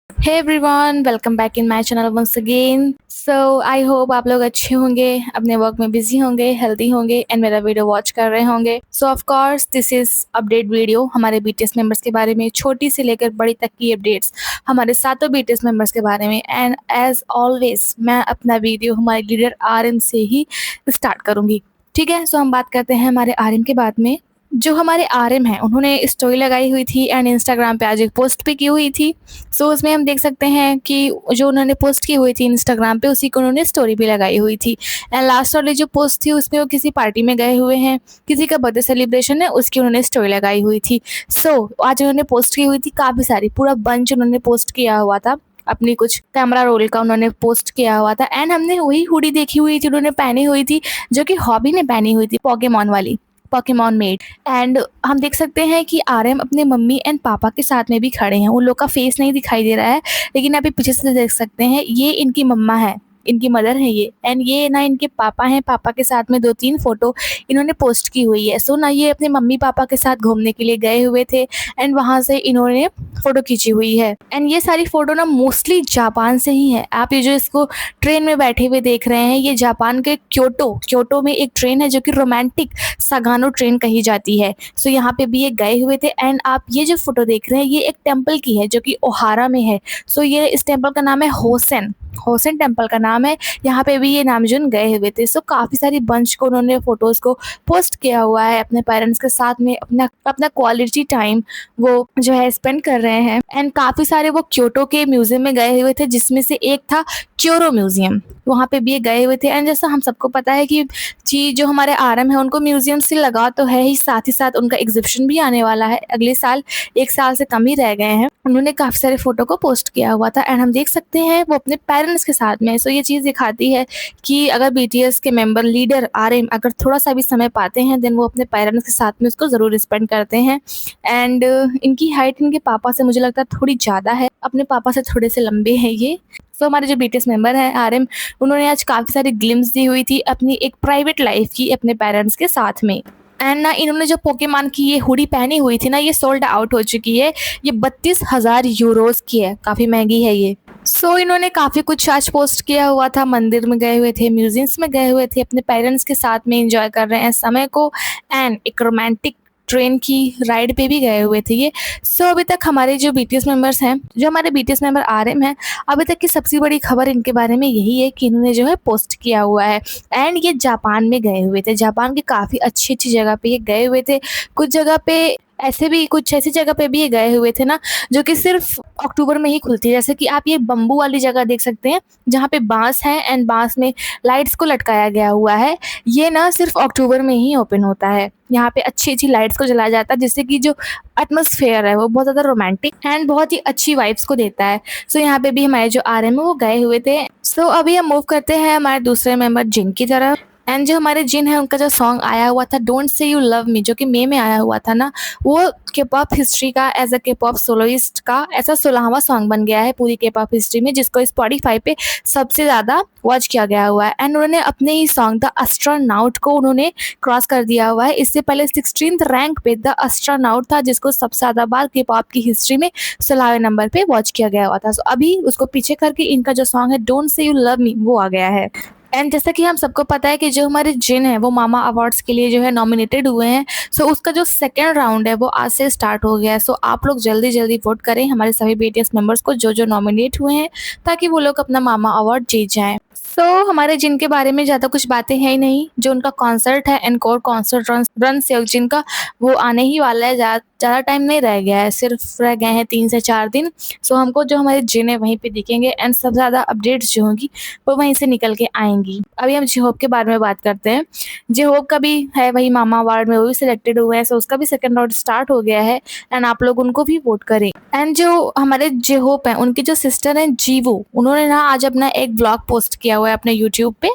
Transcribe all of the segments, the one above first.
Hey everyone, welcome back in my channel once again. So I hope आप लोग अच्छे होंगे, अपने वर्क में बिजी होंगे, हेल्दी होंगे एंड मेरा वीडियो वॉच कर रहे होंगे। सो of course this is update video हमारे बीटीएस मेंबर्स के बारे में, छोटी से लेकर बड़ी तक की अपडेट्स हमारे सातों बीटीएस मेंबर्स के बारे में। एंड एज ऑलवेज मैं अपना वीडियो हमारे लीडर आरएम से ही स्टार्ट करूँगी। ठीक है, सो हम बात करते हैं हमारे आरएम के बाद में। जो हमारे आरएम हैं उन्होंने स्टोरी लगाई हुई थी एंड इंस्टाग्राम पे आज एक पोस्ट भी की हुई थी। सो उसमें हम देख सकते हैं कि जो उन्होंने पोस्ट की हुई थी इंस्टाग्राम पे, उसी को उन्होंने स्टोरी भी लगाई हुई थी। एंड लास्ट वाली जो पोस्ट थी उसमें वो किसी पार्टी में गए हुए हैं, किसी का बर्थडे सेलिब्रेशन है, उसकी उन्होंने स्टोरी लगाई हुई थी। सो आज उन्होंने पोस्ट की हुई थी काफ़ी सारी, पूरा बंच उन्होंने पोस्ट किया हुआ था। अपनी कुछ कैमरा रोल का उन्होंने पोस्ट किया हुआ था एंड हमने वही हुडी देखी हुई थी उन्होंने पहनी हुई थी, जो कि हॉबी ने पहनी हुई थी, पोकेमॉन वाली, पोकेमॉन मेड। एंड हम देख सकते हैं कि आरएम अपने मम्मी एंड पापा के साथ में भी खड़े हैं। उन लोग का फेस नहीं दिखाई दे रहा है, लेकिन आप पीछे से देख सकते हैं ये इनकी मम्मा है, इनकी मदर है ये। एंड ये ना इनके पापा हैं, पापा के साथ में 2-3 फोटो इन्होंने पोस्ट की हुई है। सो ना ये अपने मम्मी पापा के साथ घूमने के लिए गए हुए थे एंड वहाँ से इन्होंने फोटो खींची हुई है। एंड ये सारी फोटो ना मोस्टली जापान से ही है। आप ये जो इसको ट्रेन में बैठे हुए देख रहे हैं, ये जापान के क्योटो में एक ट्रेन है जो कि रोमांटिक सागानो ट्रेन कही जाती है। सो यहाँ पे भी ये गए हुए थे। एंड आप ये जो फोटो देख रहे हैं ये एक टेम्पल की है जो कि ओहारा में है। सो ये इस टेम्पल का नाम है होसेन टेम्पल का नाम है। यहाँ पे भी ये नामजून गए हुए थे। सो काफ़ी सारी बंच को उन्होंने फोटोज़ को पोस्ट किया हुआ है अपने पेरेंट्स के साथ में, अपना अपना क्वालिटी टाइम वो जो है स्पेंड कर रहे हैं। एंड काफ़ी सारे वो क्योटो के म्यूजियम में गए हुए थे, जिसमें से एक था क्योरो म्यूजियम, वहाँ पे भी ये गए हुए थे। एंड जैसा हम सबको पता है कि जी जो हमारे आरएम है उनको म्यूजियम से लगा तो है ही साथ उनका एग्जिबिशन भी आने वाला है अगले साल। 1 साल से कम ही रह गए हैं। उन्होंने काफ़ी सारे फोटो को पोस्ट किया हुआ था एंड हम देख सकते हैं वो अपने पेरेंट्स के साथ में। सो ये चीज़ दिखाती है कि अगर बीटीएस के मेंबर लीडर आरएम अगर थोड़ा सा भी समय पाते हैं देन वो अपने पेरेंट्स के साथ में उसको ज़रूर स्पेंड करते हैं। एंड इनकी हाइट इनके पापा से मुझे लगता है थोड़ी ज़्यादा है, अपने पापा से थोड़े से लंबे हैं ये। सो हमारे जो बीटीएस मेंबर हैं आरएम, उन्होंने आज काफ़ी सारी ग्लिम्स दी हुई थी अपनी एक प्राइवेट लाइफ की अपने पेरेंट्स के साथ में। एंड ना इन्होंने जो पोकेमॉन की ये हुडी पहनी हुई थी ना, ये सोल्ड आउट हो चुकी है। ये 32,000 यूरोज़ की है, काफ़ी महंगी है ये। सो इन्होंने काफ़ी कुछ आज पोस्ट किया हुआ था, मंदिर में गए हुए थे, म्यूजियम्स में गए हुए थे, अपने पेरेंट्स के साथ में एंजॉय कर रहे हैं समय को। एंड एक रोमांटिक ट्रेन की राइड पे भी गए हुए थे ये। सो अभी तक हमारे जो बीटीएस मेंबर्स हैं, जो हमारे बीटीएस मेंबर आरएम हैं, अभी तक की सबसे बड़ी खबर इनके बारे में यही है कि इन्होंने जो है पोस्ट किया हुआ है। एंड ये जापान में गए हुए थे, जापान की काफ़ी अच्छी अच्छी जगह पे ये गए हुए थे। कुछ जगह पे ऐसे भी, कुछ ऐसी जगह पे भी ये गए हुए थे ना जो कि सिर्फ अक्टूबर में ही खुलती है। जैसे कि आप ये बम्बू वाली जगह देख सकते हैं जहाँ पे बांस है एंड बांस में लाइट्स को लटकाया गया हुआ है। ये ना सिर्फ अक्टूबर में ही ओपन होता है। यहाँ पे अच्छी अच्छी लाइट्स को जलाया जाता है जिससे कि जो एटमॉस्फेयर है वो बहुत ज़्यादा रोमांटिक एंड बहुत ही अच्छी वाइब्स को देता है। सो यहाँ पे भी हमारे जो आरएम है वो गए हुए थे। सो अभी हम मूव करते हैं हमारे दूसरे मेंबर जिन की तरफ। एंड जो हमारे जिन है उनका जो सॉन्ग आया हुआ था don't say you love me, जो कि मई में आया हुआ था ना, वो के पॉप हिस्ट्री का एज अ के पॉप सोलोइस्ट का ऐसा 16वां सॉन्ग बन गया है पूरी के पॉप हिस्ट्री में, जिसको स्पॉटिफाई पे सबसे ज़्यादा वॉच किया गया हुआ है। एंड उन्होंने अपने ही सॉन्ग द एस्ट्रोनॉट को उन्होंने क्रॉस कर दिया हुआ है। इससे पहले 16th रैंक पे द एस्ट्रोनॉट था, जिसको सबसे ज़्यादा बार के पॉप की हिस्ट्री में 16वें नंबर पे वॉच किया गया हुआ था। सो अभी उसको पीछे करके इनका जो सॉन्ग है don't say you love me वो आ गया है। एंड जैसा कि हम सबको पता है कि जो हमारे जिन है वो मामा अवार्ड्स के लिए जो है नॉमिनेटेड हुए हैं। सो उसका जो सेकेंड राउंड है वो आज से स्टार्ट हो गया है। सो आप लोग जल्दी जल्दी वोट करें हमारे सभी बीटीएस मेंबर्स को जो जो नॉमिनेट हुए हैं, ताकि वो लोग अपना मामा अवार्ड जीत जाएं। सो हमारे जिन के बारे में ज़्यादा कुछ बातें हैं ही नहीं। जो उनका कॉन्सर्ट है एनकोर कॉन्सर्ट रन सेओजिन का, वो आने ही वाला है। ज़्यादा टाइम नहीं रह गया है, सिर्फ रह गए हैं 3 से 4 दिन। सो हमको जो हमारे जिन है वहीं पे दिखेंगे एंड सबसे ज़्यादा अपडेट्स जो होंगी वो वहीं से निकल के आएंगी। अभी हम जे होप के बारे में बात करते हैं। जे होप का भी है वही मामा अवार्ड में, वो भी सिलेक्टेड हुए हैं। सो उसका भी सेकेंड राउंड स्टार्ट हो गया है एंड आप लोग उनको भी वोट करें। एंड जो हमारे जे होप हैं उनकी जो सिस्टर हैं जीवो, उन्होंने ना आज अपना एक ब्लॉग पोस्ट किया हुआ है अपने यूट्यूब पे।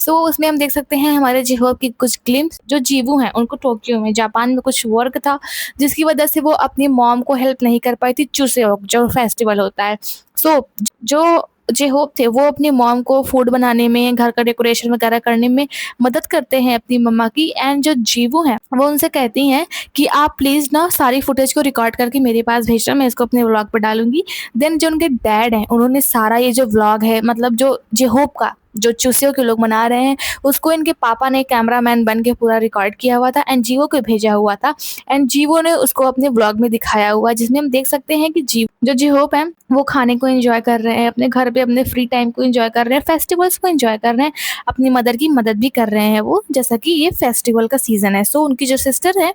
सो उसमें हम देख सकते हैं हमारे जे होप की कुछ ग्लिम्स। जो जीवू हैं उनको टोक्यो में जापान में कुछ वर्क था, जिसकी वजह से वो अपनी मॉम को हेल्प नहीं कर पाई थी चुसेओक जो फेस्टिवल होता है। सो जो जे होप थे वो अपनी मॉम को फूड बनाने में, घर का डेकोरेशन वगैरह करने में मदद करते हैं अपनी मम्मा की। एंड जो जीवू हैं वो उनसे कहती हैं कि आप प्लीज़ ना सारी फुटेज को रिकॉर्ड करके मेरे पास भेजना, मैं इसको अपने व्लॉग पे डालूँगी। देन जो उनके डैड हैं उन्होंने सारा ये जो व्लॉग है, मतलब जो जे होप का जो चूसियों के लोग मना रहे हैं, उसको इनके पापा ने कैमरामैन बन के पूरा रिकॉर्ड किया हुआ था एंड जीवो को भेजा हुआ था। एंड जीवो ने उसको अपने ब्लॉग में दिखाया हुआ, जिसमें हम देख सकते हैं कि जो जी होप है वो खाने को एंजॉय कर रहे हैं, अपने घर पे अपने फ्री टाइम को एंजॉय कर रहे हैं, फेस्टिवल्स को एंजॉय कर रहे हैं, अपनी मदर की मदद भी कर रहे हैं वो, जैसा कि ये फेस्टिवल का सीजन है। सो उनकी जो सिस्टर है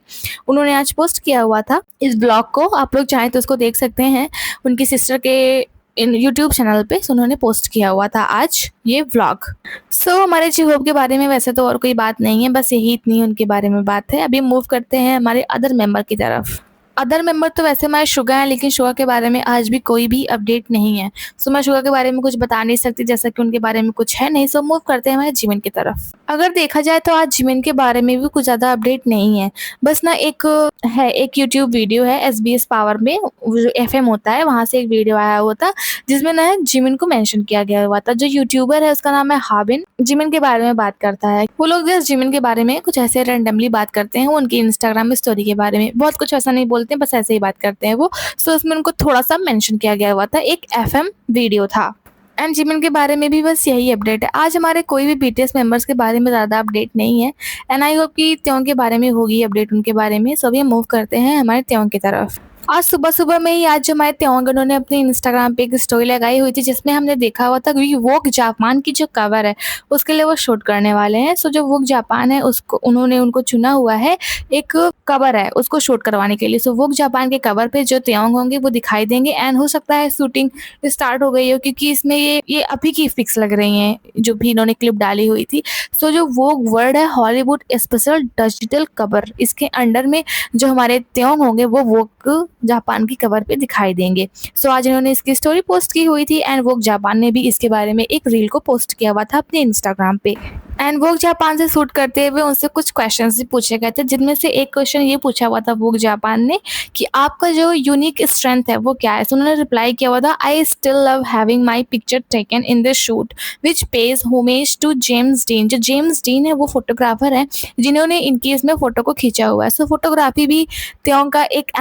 उन्होंने आज पोस्ट किया हुआ था इस ब्लॉग को, आप लोग चाहें तो उसको देख सकते हैं उनकी सिस्टर के इन यूट्यूब चैनल पे। सो उन्होंने पोस्ट किया हुआ था आज ये व्लॉग। सो हमारे जी होप के बारे में वैसे तो और कोई बात नहीं है, बस यही इतनी उनके बारे में बात है। अभी मूव करते हैं हमारे अदर मेंबर की तरफ। अदर मेंबर तो वैसे हमारे शुगा हैं, लेकिन शुगा के बारे में आज भी कोई भी अपडेट नहीं है। सो मैं शुगा के बारे में कुछ बता नहीं सकती, जैसा कि उनके बारे में कुछ है नहीं। सो मूव करते हैं हमारे जिमिन की तरफ। अगर देखा जाए तो आज जिमिन के बारे में भी कुछ ज़्यादा अपडेट नहीं है, बस ना एक यूट्यूब वीडियो है SBS पावर में, जो FM होता है वहाँ से एक वीडियो आया हुआ था जिसमें ना जिमिन को मेंशन किया गया हुआ था। जो यूट्यूबर है उसका नाम है हाबिन, जिमिन के बारे में बात करता है। वो लोग जस्ट जिमिन के बारे में कुछ ऐसे रैंडमली बात करते हैं, वो उनकी इंस्टाग्राम स्टोरी के बारे में बहुत कुछ ऐसा नहीं बोलते हैं, बस ऐसे ही बात करते हैं वो। सो उसमें उनको थोड़ा सा मेंशन किया गया हुआ था, एक FM वीडियो था। एंड जिमिन के बारे में भी बस यही अपडेट है। आज हमारे कोई भी BTS मेंबर्स के बारे में ज़्यादा अपडेट नहीं है। एंड आई होप कि त्यों के बारे में होगी अपडेट उनके बारे में। सो अभी हम मूव करते हैं हमारे त्यों की तरफ। आज सुबह-सुबह में ही आज जो हमारे त्योंग उन्होंने अपने इंस्टाग्राम पे एक स्टोरी लगाई हुई थी, जिसमें हमने देखा हुआ था कि वोग जापान की जो कवर है उसके लिए वो शूट करने वाले हैं। सो जो वोग जापान है उसको उन्होंने उनको चुना हुआ है, एक कवर है उसको शूट करवाने के लिए। सो वोग जापान के कवर पे जो त्योंग होंगे वो दिखाई देंगे एंड हो सकता है शूटिंग स्टार्ट हो गई हो, क्योंकि इसमें ये अभी की पिक्स लग रही हैं जो भी इन्होंने क्लिप डाली हुई थी। सो जो वोग वर्ड है हॉलीवुड स्पेशल डिजिटल कवर, इसके अंडर में जो हमारे त्योंग होंगे वो वोग जापान की कवर पे दिखाई देंगे। सो आज इन्होंने इसकी स्टोरी पोस्ट की हुई थी एंड वोग जापान ने भी इसके बारे में एक रील को पोस्ट किया हुआ था अपने इंस्टाग्राम पे। एंड वोग जापान से शूट करते हुए उनसे कुछ क्वेश्चंस भी पूछे गए थे, जिनमें से एक क्वेश्चन ये पूछा हुआ था वोग जापान ने कि आपका जो यूनिक स्ट्रेंथ है वो क्या है। सो उन्होंने रिप्लाई किया हुआ था, I still love having my picture taken in this shoot which pays homage to James Dean. जो जेम्स डीन है वो फोटोग्राफर है जिन्होंने इनकी इसमें फोटो को खींचा हुआ है। सो फोटोग्राफी भी त्यों का एक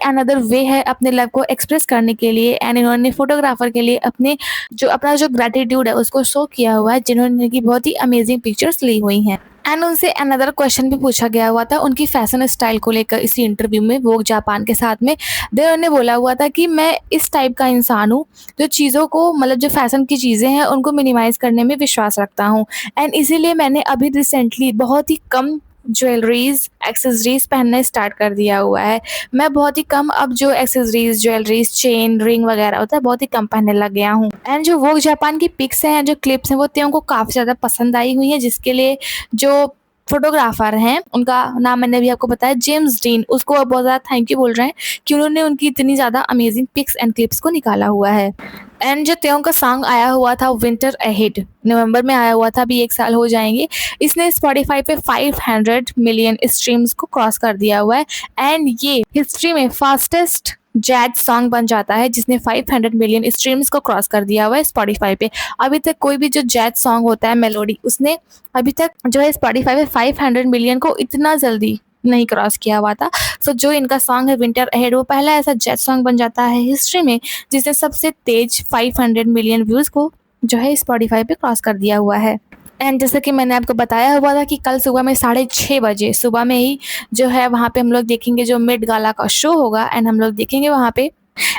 अनदर वे है अपने लव को एक्सप्रेस करने के लिए। एंड इन्होंने फोटोग्राफर के लिए अपना जो ग्रेटिट्यूड है उसको शो किया हुआ है, जिन्होंने की बहुत ही अमेजिंग पिक्चर्स ली हुई हैं। एंड उनसे अनदर क्वेश्चन भी पूछा गया हुआ था उनकी फैशन स्टाइल को लेकर इसी इंटरव्यू में वोग जापान के साथ में। उन्होंने बोला हुआ था कि मैं इस टाइप का इंसान हूँ जो चीज़ों को, मतलब जो फैशन की चीज़ें हैं उनको मिनिमाइज़ करने में विश्वास रखता हूँ। एंड इसीलिए मैंने अभी रिसेंटली बहुत ही कम ज्वेलरीज एक्सेसरीज पहनना स्टार्ट कर दिया हुआ है। मैं बहुत ही कम अब जो एक्सेसरीज ज्वेलरीज चेन रिंग वगैरह होता है बहुत ही कम पहनने लग गया हूँ। एंड जो वोग जापान की पिक्स हैं, जो क्लिप्स हैं, वो त्यों को काफ़ी ज़्यादा पसंद आई हुई हैं, जिसके लिए जो फोटोग्राफर हैं उनका नाम मैंने भी आपको बताया जेम्स डीन, उसको अब बहुत ज़्यादा थैंक यू बोल रहे हैं कि उन्होंने उनकी इतनी ज़्यादा अमेजिंग पिक्स एंड क्लिप्स को निकाला हुआ है। एंड जो त्यों का सॉन्ग आया हुआ था विंटर अहेड, नवंबर में आया हुआ था, अभी 1 साल हो जाएंगे। इसने स्पॉटिफाई पे 500 मिलियन स्ट्रीम्स को क्रॉस कर दिया हुआ है एंड ये हिस्ट्री में फास्टेस्ट जैज सॉन्ग बन जाता है जिसने 500 मिलियन स्ट्रीम्स को क्रॉस कर दिया हुआ है स्पॉटिफाई पे। अभी तक कोई भी जो जैज सॉन्ग होता है मेलोडी, उसने अभी तक जो है स्पॉटिफाई पे 500 मिलियन को इतना जल्दी नहीं क्रॉस किया हुआ था। सो जो इनका सॉन्ग है विंटर अहेड, वो पहला ऐसा जैज सॉन्ग बन जाता है हिस्ट्री में जिसने सबसे तेज 500 मिलियन व्यूज़ को जो है स्पॉटिफाई पे क्रॉस कर दिया हुआ है। एंड जैसे कि मैंने आपको बताया हुआ था कि कल सुबह में 6:30 बजे सुबह में ही जो है वहाँ पे हम लोग देखेंगे जो मिड गाला का शो होगा एंड हम लोग देखेंगे वहाँ पे।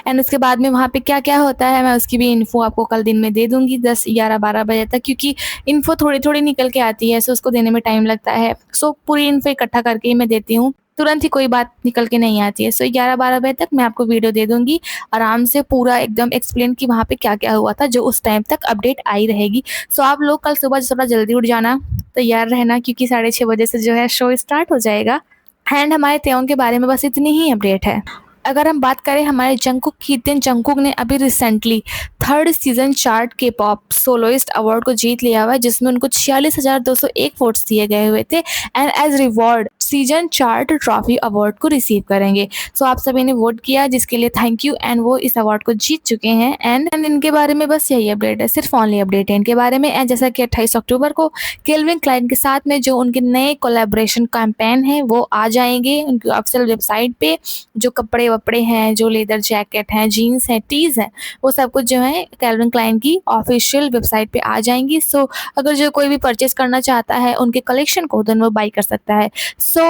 एंड उसके बाद में वहाँ पे क्या क्या होता है मैं उसकी भी इन्फो आपको कल दिन में दे दूँगी 10, 11, 12 बजे तक, क्योंकि इन्फो थोड़ी थोड़ी निकल के आती है, सो उसको देने में टाइम लगता है। सो पूरी इन्फो इकट्ठा करके ही मैं देती हूँ, तुरंत ही कोई बात निकल के नहीं आती है। सो 11-12 बजे तक मैं आपको वीडियो दे दूँगी आराम से पूरा एकदम एक्सप्लेन कि वहाँ पे क्या क्या हुआ था, जो उस टाइम तक अपडेट आई रहेगी। सो आप लोग कल सुबह थोड़ा जल्दी उठ जाना, तैयार रहना, क्योंकि 6:30 बजे से जो है शो स्टार्ट हो जाएगा। एंड हमारे त्यों के बारे में बस इतनी ही अपडेट है। अगर हम बात करें हमारे जंगकुक की, देन जंगकुक ने अभी रिसेंटली 3rd सीजन चार्ट के पॉप सोलोइस्ट अवार्ड को जीत लिया हुआ है, जिसमें उनको 46,201 वोट्स दिए गए हुए थे and age reward season chart trophy award को रिसीव करेंगे। सो आप सभी ने वोट किया, जिसके लिए थैंक यू, एंड वो इस अवार्ड को जीत चुके हैं। एंड इनके बारे में बस यही अपडेट है, सिर्फ ऑनली अपडेट है इनके बारे में। एंड जैसा कि 28 अक्टूबर को केल्विन क्लाइन के साथ में जो उनके नए कोलैबोरेशन कैंपेन है वो आ जाएंगे उनकी ऑफिशियल वेबसाइट पे। जो कपड़े वपड़े हैं, जो लेदर जैकेट हैं, जीन्स हैं, टीज हैं, वो सब कुछ जो है कैल्विन क्लाइन की ऑफिशियल वेबसाइट पे आ जाएंगी। सो अगर जो कोई भी परचेज करना चाहता है उनके कलेक्शन को, देन वो बाई कर सकता है। सो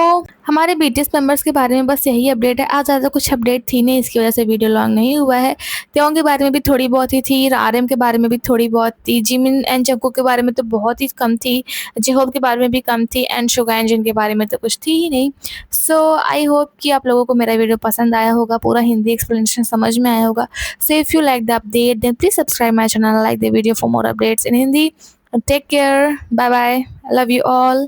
हमारे बीटीएस मेंबर्स के बारे में बस यही अपडेट है। आज ज़्यादा कुछ अपडेट थी नहीं, इसकी वजह से वीडियो लॉन्ग नहीं हुआ है। त्योंग के बारे में भी थोड़ी बहुत ही थी, आरएम के बारे में भी थोड़ी बहुत थी, जिमिन एंड जंगकुक के बारे में तो बहुत ही कम थी, जेहोब के बारे में भी कम थी, एंड सुगा एंजिन के बारे में तो कुछ थी ही नहीं। सो आई होप कि आप लोगों को मेरा वीडियो पसंद आया होगा, पूरा हिंदी एक्सप्लेनेशन समझ में आया होगा। So if you like the update then please subscribe my channel, like the video for more updates in Hindi. Take care, bye bye, I love you all.